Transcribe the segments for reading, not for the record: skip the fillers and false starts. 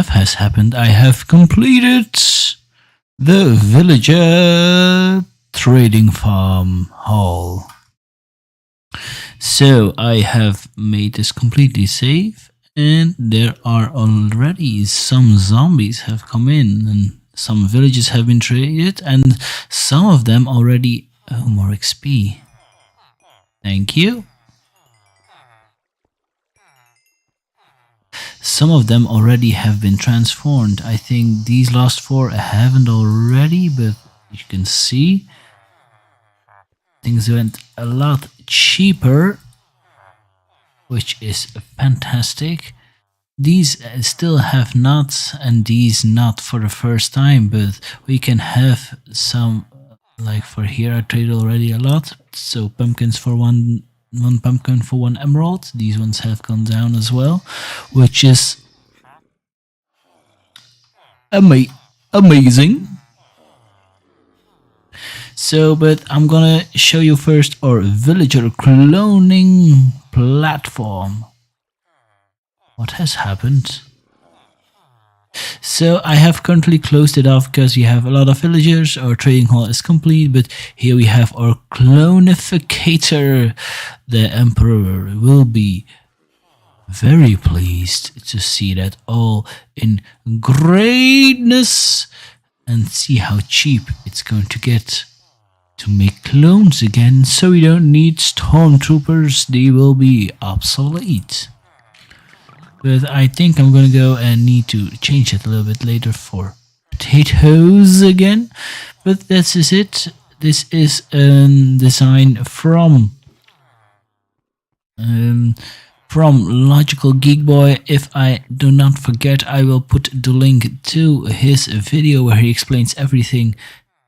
stuff has happened. I have completed the villager trading farm hall. So I have made this completely safe, and there are already some zombies have come in, and some villages have been traded, and some of them already... Oh, more XP. Thank you. Some of them already have been transformed. I think these last 4 haven't already, but you can see things went a lot cheaper, which is fantastic. These still have nuts, and these not for the first time, but we can have some, like for here I traded already a lot. So pumpkins for one pumpkin for 1 emerald. These ones have gone down as well, which is amazing. So, but I'm gonna show you first our villager cloning platform. What has happened? So I have currently closed it off because we have a lot of villagers. Our trading hall is complete, but here we have our clonificator. The emperor will be very pleased to see that all in greatness, and see how cheap it's going to get to make clones again, so we don't need stormtroopers. They will be obsolete. But I think I'm gonna go and need to change it a little bit later for potatoes again. But this is it. This is a design from Logical Geek Boy. If I do not forget, I will put the link to his video where he explains everything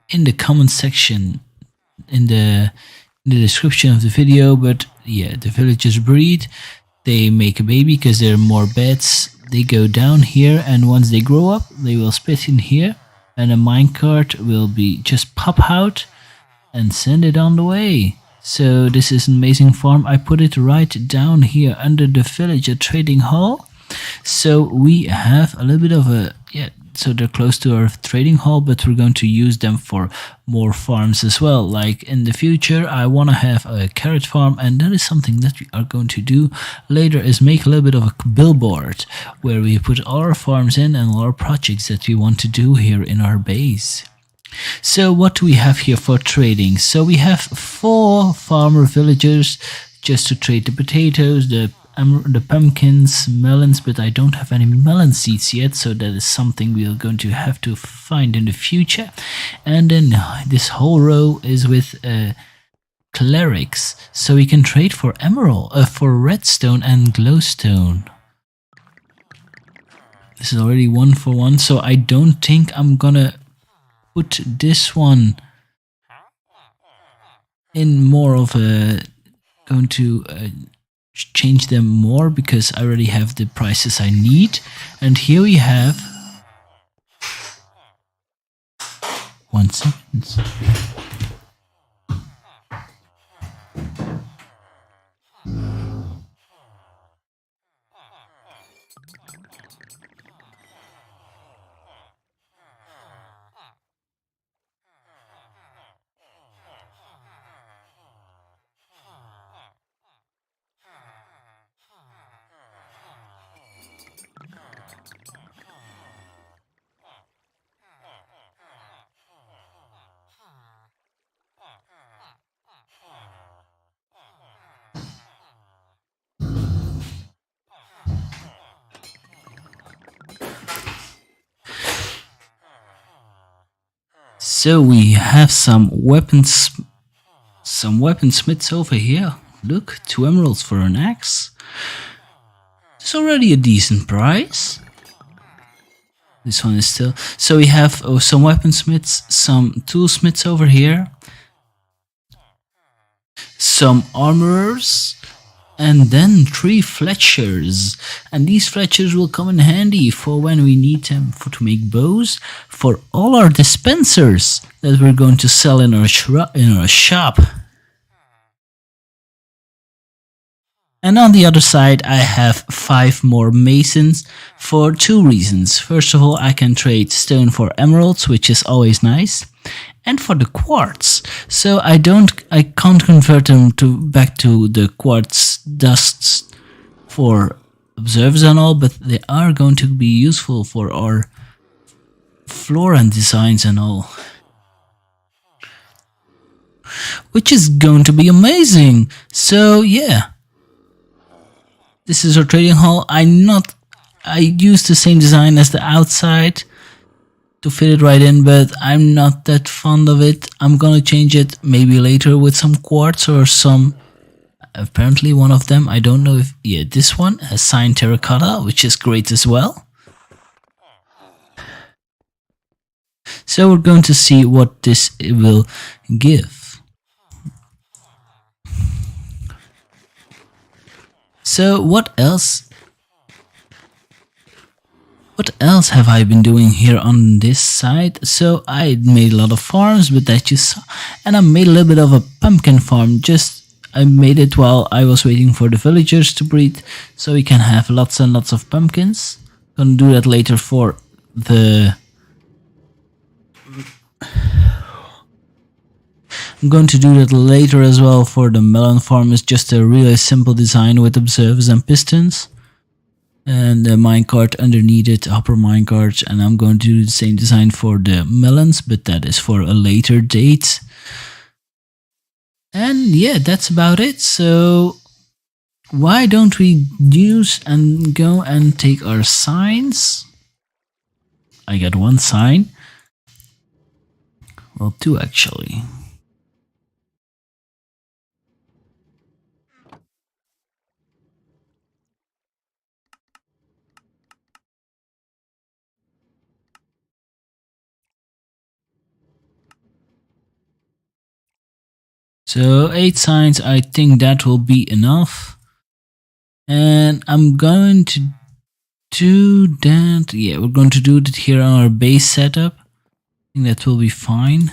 in the comment section, in the description of the video. But yeah, the villagers breed. They make a baby because there are more beds. They go down here, and once they grow up, they will spit in here, and a minecart will be just pop out and send it on the way. So this is an amazing farm. I put it right down here under the villager trading hall. So we have a little bit of a, so they're close to our trading hall, but we're going to use them for more farms as well. Like in the future, I want to have a carrot farm, and that is something that we are going to do later, is make a little bit of a billboard where we put all our farms in and all our projects that we want to do here in our base. So what do we have here for trading? So we have 4 farmer villagers just to trade the potatoes, the pumpkins, melons, but I don't have any melon seeds yet, so that is something we are going to have to find in the future. And then this whole row is with clerics, so we can trade for emerald, for redstone and glowstone. This is already 1 for 1, so I don't think I'm gonna put this one in more of a, going to change them more, because I already have the prices I need. And here we have 1 second. So we have some weaponsmiths over here. Look, 2 emeralds for an axe. It's already a decent price. This one is still... So we have some weaponsmiths, some toolsmiths over here, some armorers, and then 3 fletchers. And these fletchers will come in handy for when we need them to make bows for all our dispensers that we're going to sell in our shop. And on the other side, I have 5 more masons for 2 reasons. First of all, I can trade stone for emeralds, which is always nice, and for the quartz. So I can't convert them back to the quartz dusts for observers and all, but they are going to be useful for our floor and designs and all, which is going to be amazing. So yeah, this is our trading hall. I used the same design as the outside to fit it right in, but I'm not that fond of it. I'm gonna change it maybe later with some quartz or some, apparently one of them, I don't know if, yeah, this one has cyan terracotta, which is great as well. So we're going to see what this will give. So what else have I been doing here on this side? So I made a lot of farms, but that you saw, and I made a little bit of a pumpkin farm. I made it while I was waiting for the villagers to breed, so we can have lots and lots of pumpkins. Gonna do that later for the... I'm going to do that later as well for the melon farm. It's just a really simple design with observers and pistons. And the minecart underneath it, hopper minecart, and I'm going to do the same design for the melons, but that is for a later date. And yeah, that's about it. So why don't we use and go and take our signs? I got 1 sign. Well, 2 actually. So 8 signs, I think that will be enough. And I'm going to do that. Yeah, we're going to do it here on our base setup. I think that will be fine.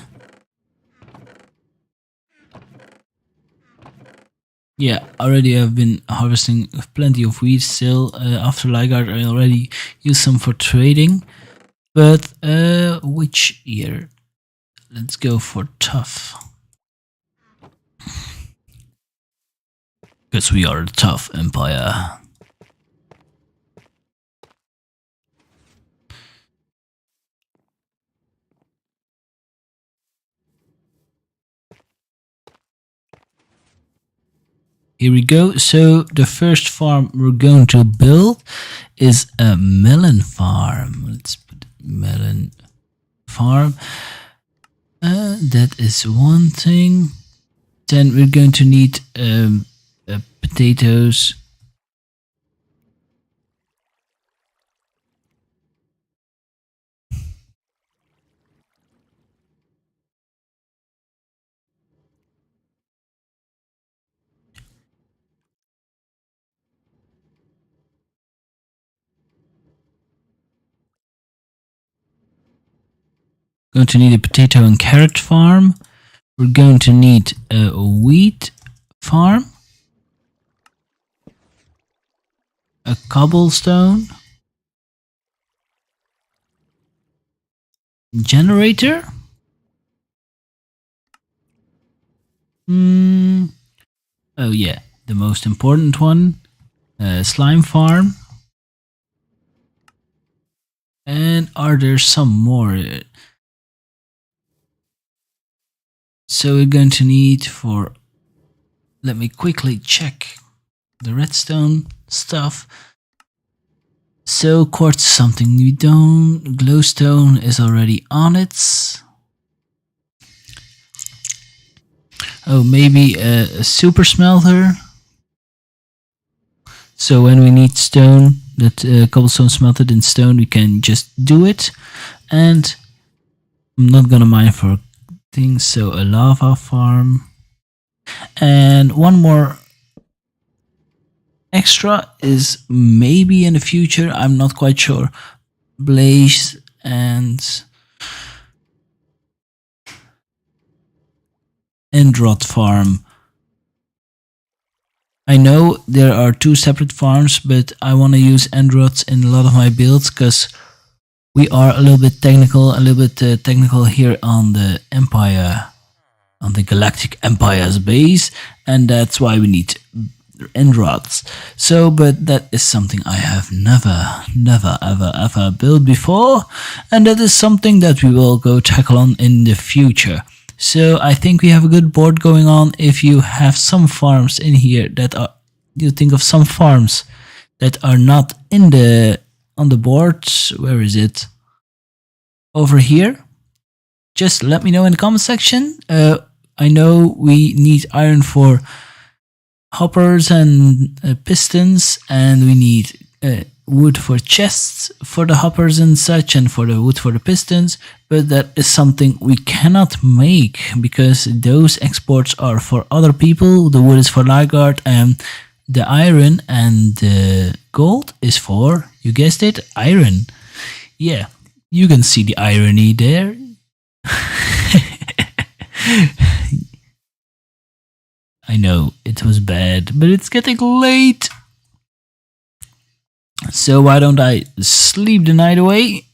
Yeah, already I've been harvesting plenty of wheat still. After Ligard, I already used some for trading. But which year? Let's go for tough. Because we are a tough empire. Here we go. So the first farm we're going to build is a melon farm. Let's put melon farm. That is one thing. Then we're going to need potatoes. Going to need a potato and carrot farm. We're going to need a wheat farm, a cobblestone generator. Oh yeah, the most important one, slime farm. And are there some more? So we're going to need for, let me quickly check the redstone stuff. So quartz is something we don't, glowstone is already on it. Oh, maybe a super smelter. So when we need stone, that cobblestone smelted in stone, we can just do it. And I'm not gonna mine for things, so a lava farm. And one more extra is maybe in the future, I'm not quite sure, blaze and rot farm. I know there are 2 separate farms, but I want to use end rods in a lot of my builds because we are a little bit technical here on the Empire, on the Galactic Empire's base, and that's why we need end rods. So, but that is something I have never ever built before, and that is something that we will go tackle on in the future. So I think we have a good board going on. If you have some farms in here that are, you think of some farms that are not in the, on the board, where is it? Over here. Just let me know in the comment section. I know we need iron for hoppers and pistons, and we need wood for chests for the hoppers and such, and for the wood for the pistons, but that is something we cannot make because those exports are for other people. The wood is for Lyguard, and the iron and the gold is for, you guessed it, iron. Yeah, you can see the irony there. I know it was bad, but it's getting late. So why don't I sleep the night away?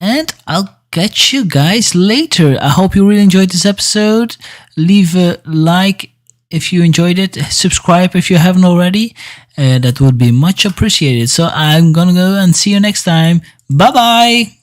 And I'll catch you guys later. I hope you really enjoyed this episode. Leave a like if you enjoyed it. Subscribe if you haven't already. That would be much appreciated. So I'm gonna go and see you next time. Bye bye.